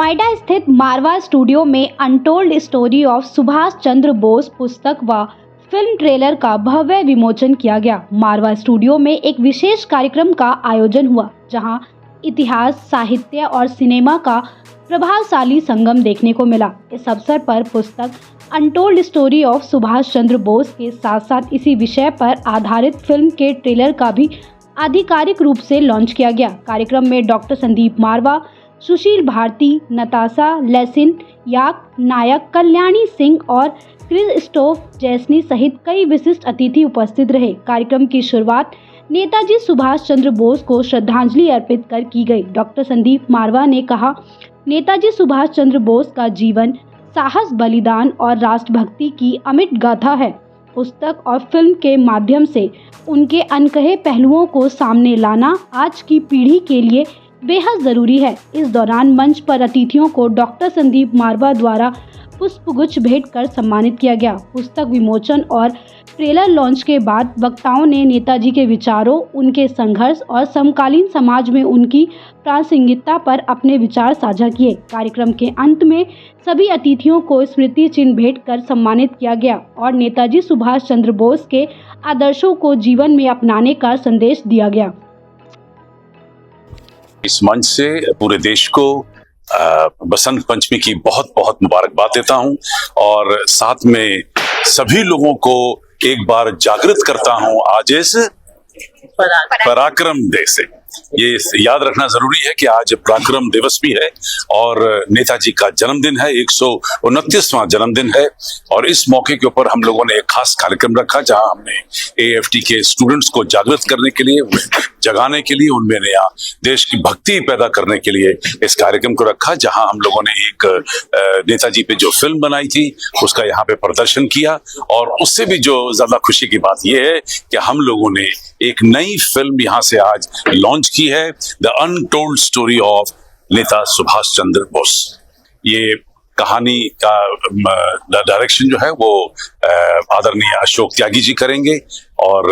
नोएडा स्थित मारवा स्टूडियो में untold story of Subhash Chandra Bose पुस्तक व फिल्म ट्रेलर का भव्य विमोचन किया गया। मारवा स्टूडियो में एक विशेष कार्यक्रम का आयोजन हुआ, जहां इतिहास, साहित्य और सिनेमा का प्रभावशाली संगम देखने को मिला। इस अवसर पर पुस्तक untold story of Subhash Chandra Bose के साथ साथ इसी विषय पर आधारित फिल्म के ट्रेलर का भी आधिकारिक रूप से लॉन्च किया गया। कार्यक्रम में डॉक्टर संदीप मारवा, सुशील भारती, नताशा लेसिन, याक नायक, कल्याणी सिंह और क्रिस्टोफ जैसनी सहित कई विशिष्ट अतिथि उपस्थित रहे। कार्यक्रम की शुरुआत नेताजी सुभाष चंद्र बोस को श्रद्धांजलि अर्पित कर की गई। डॉक्टर संदीप मारवा ने कहा, नेताजी सुभाष चंद्र बोस का जीवन साहस, बलिदान और राष्ट्रभक्ति की अमिट गाथा है। पुस्तक और फिल्म के माध्यम से उनके अनकहे पहलुओं को सामने लाना आज की पीढ़ी के लिए बेहद ज़रूरी है। इस दौरान मंच पर अतिथियों को डॉक्टर संदीप मारवा द्वारा पुष्पगुच्छ भेंट कर सम्मानित किया गया। पुस्तक विमोचन और ट्रेलर लॉन्च के बाद वक्ताओं ने नेताजी के विचारों, उनके संघर्ष और समकालीन समाज में उनकी प्रासंगिकता पर अपने विचार साझा किए। कार्यक्रम के अंत में सभी अतिथियों को स्मृति चिन्ह भेंट कर सम्मानित किया गया और नेताजी सुभाष चंद्र बोस के आदर्शों को जीवन में अपनाने का संदेश दिया गया। इस मंच से पूरे देश को बसंत पंचमी की बहुत बहुत मुबारकबाद देता हूं और साथ में सभी लोगों को एक बार जागृत करता हूं आज इस पराक्रम डे से। ये याद रखना जरूरी है कि आज पराक्रम दिवस भी है और नेताजी का जन्मदिन है, 129वां जन्मदिन है। और इस मौके के ऊपर हम लोगों ने एक खास कार्यक्रम रखा, जहां हमने एएफटी के स्टूडेंट्स को जागृत करने के लिए, जगाने के लिए, उनमें नया देश की भक्ति पैदा करने के लिए इस कार्यक्रम को रखा, जहां हम लोगों ने एक नेताजी पे जो फिल्म बनाई थी उसका यहाँ पे प्रदर्शन किया। और उससे भी जो ज्यादा खुशी की बात यह है कि हम लोगों ने एक नई फिल्म यहाँ से आज लॉन्च की है, द अनटोल्ड स्टोरी ऑफ नेता सुभाष चंद्र बोस। ये कहानी का डायरेक्शन जो है वो आदरणीय अशोक त्यागी जी करेंगे और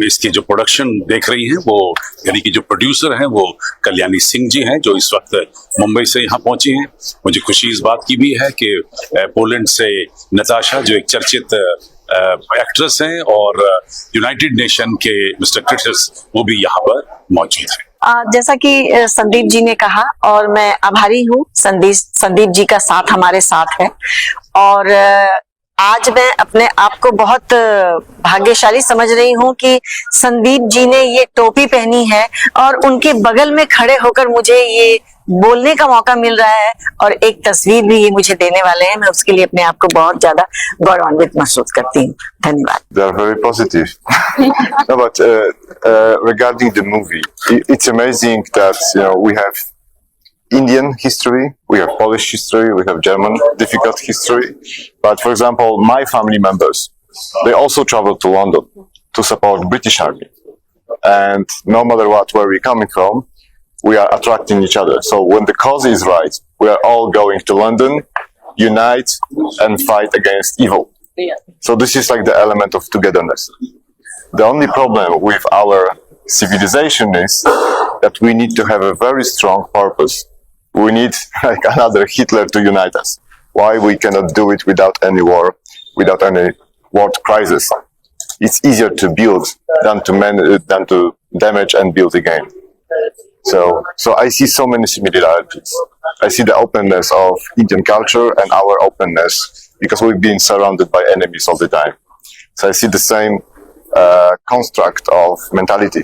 इसकी जो प्रोडक्शन देख रही हैं वो यानी कि जो प्रोड्यूसर हैं वो कल्याणी सिंह जी हैं, जो इस वक्त मुंबई से यहाँ पहुंची हैं। मुझे खुशी इस बात की भी है कि पोलैंड से नताशा, जो एक चर्चित एक्ट्रेस हैं, और यूनाइटेड नेशन के मिस्टर क्रिटिस, वो भी यहाँ पर मौजूद हैं। जैसा कि संदीप जी ने कहा, और मैं आभारी हूँ, संदीप जी का साथ हमारे साथ है। और आज मैं अपने आप को बहुत भाग्यशाली समझ रही हूँ कि संदीप जी ने ये टोपी पहनी है और उनके बगल में खड़े होकर मुझे ये बोलने का मौका मिल रहा है और एक तस्वीर भी ये मुझे देने वाले हैं। मैं उसके लिए अपने आप को बहुत ज्यादा गौरवान्वित महसूस करती हूँ। धन्यवाद। They are very positive. No, but regarding the movie, it's amazing that we have Indian history, we have Polish history, we have German difficult history. But for example, my family members, they also traveled to London to support British Army. And no matter what, where we're coming from, we are attracting each other. So when the cause is right, we are all going to London, unite and fight against evil. Yeah. So this is like the element of togetherness. The only problem with our civilization is that we need to have a very strong purpose. We need like another Hitler to unite us. Why we cannot do it without any war, without any world crisis? It's easier to build than to damage and build again. So I see so many similarities. I see the openness of Indian culture and our openness, because we've been surrounded by enemies all the time. So I see the same construct of mentality.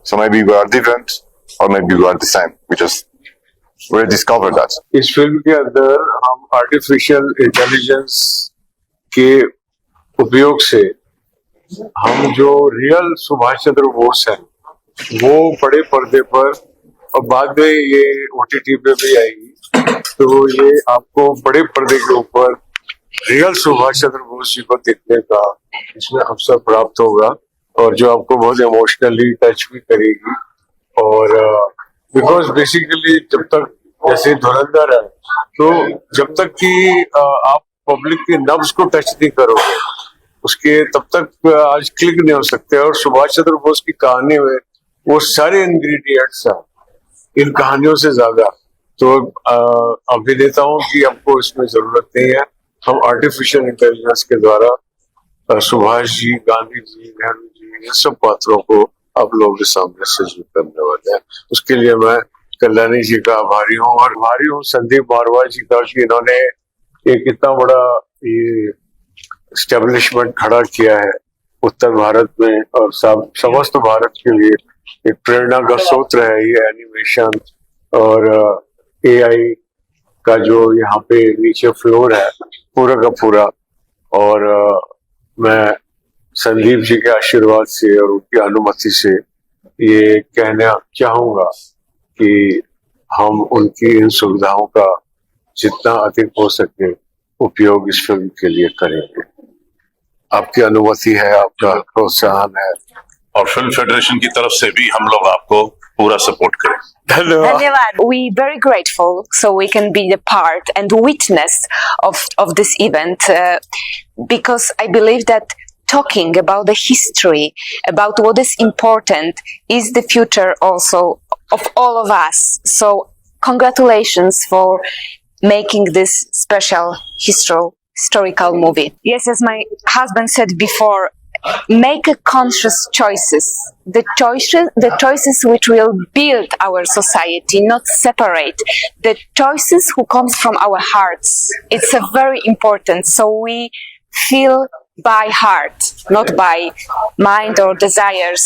So maybe we are different, or maybe we are the same. We just rediscover that. इस film के अंदर हम artificial intelligence के उपयोग से हम जो real Subhash Chandra Bose हैं वो बड़े पर्दे पर, और बाद में ये OTT पे भी आएगी, तो ये आपको बड़े पर्दे के ऊपर रियल सुभाष चंद्र बोस जी को देखने का इसमें अवसर प्राप्त होगा, और जो आपको बहुत इमोशनली टच भी करेगी। और बिकॉज बेसिकली जब तक जैसे धुरंधर है, तो जब तक कि आप पब्लिक के नब्ज को टच नहीं करोगे उसके तब तक आज क्लिक नहीं हो सकते। और सुभाष चंद्र बोस की कहानी में वो सारे इंग्रेडिएंट्स हैं इन कहानियों से ज्यादा, तो अभिनेताओं की हमको इसमें जरूरत नहीं है। हम आर्टिफिशियल इंटेलिजेंस के द्वारा सुभाष जी, गांधी जी, नेहरू जी, इन सब पात्रों को आप लोगों के सामने सजीव करने वाले हैं। उसके लिए मैं कल्याणी जी का आभारी हूँ और आभारी हूँ संदीप मारवाड़ जी का कि इन्होंने एक इतना बड़ा ये एस्टेब्लिशमेंट खड़ा किया है उत्तर भारत में और समस्त भारत के लिए एक प्रेरणा का स्रोत है ये एनिमेशन और एआई का जो यहाँ पे नीचे फ्लोर है पूरा का पूरा। और मैं संदीप जी के आशीर्वाद से और उनकी अनुमति से ये कहना चाहूंगा कि हम उनकी इन सुविधाओं का जितना अधिक हो सके उपयोग इस फिल्म के लिए करेंगे। आपकी अनुमति है, आपका प्रोत्साहन है और फिल्म फेडरेशन की तरफ से भी हम लोग आपको पूरा सपोर्ट करें। धन्यवाद। We very grateful so we can be the part and witness of this event because I believe that talking about the history, about what is important, is the future also of all of us. So congratulations for making this special historical movie. Yes, as my husband said before, make a conscious choices. The choices which will build our society, not separate. The choices who comes from our hearts. It's a very important. So we feel by heart, not by mind or desires.